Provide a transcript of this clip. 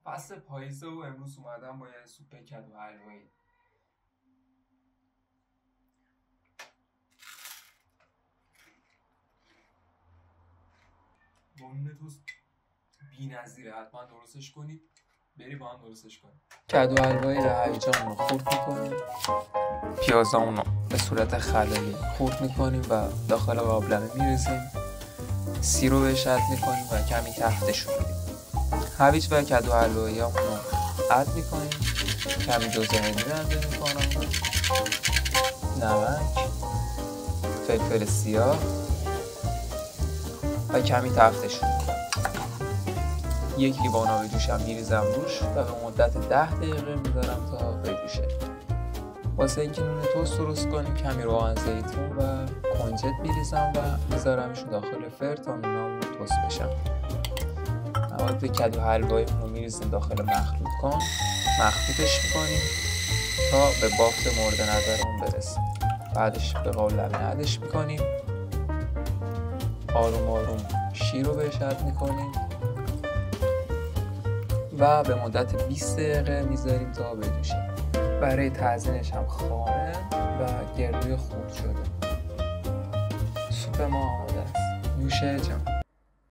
فصل پاییزه و امروز اومدم با یه سوپ کدو حلوایی. نون توست بی‌نظیره، حتما درستش کنید. بری با هم درستش کنید. کدو حلوایی رو هیجان رو خورد میکنیم، پیازامون رو به صورت خلالی خورد میکنیم و داخل قابلمه میریزیم. سیر رو بهش اد میکنیم و کمی تفتش میدیم. هویج و کدو حلوایی رو اد میکنیم، کمی جوز هندی رنده میکنم، نمک، فلفل سیاه و کمی تفتش میکنم. یک لیوان آب جوشم میریزم روش و به مدت 10 دقیقه میذارم تا بجوشه. واسه اینکه نون توست درست کنیم کمی روغن زیتون و کنجد میریزم و میذارمش داخل فر تا نونامون توست بشن. مواد کدو حلواییمون رو میریزیم داخل مخلوط کن، مخلوطش میکنیم تا به بافت مورد نظرمون برسیم. بعدش به قابلمه ادش میکنیم، آروم آروم شیر رو بهش اد میکنیم و به مدت 20 دقیقه میذاریم تا بجوشه. برای تزیینش هم خامه و گردوی خرد شده. سوپ ما آماده است. نوش جان.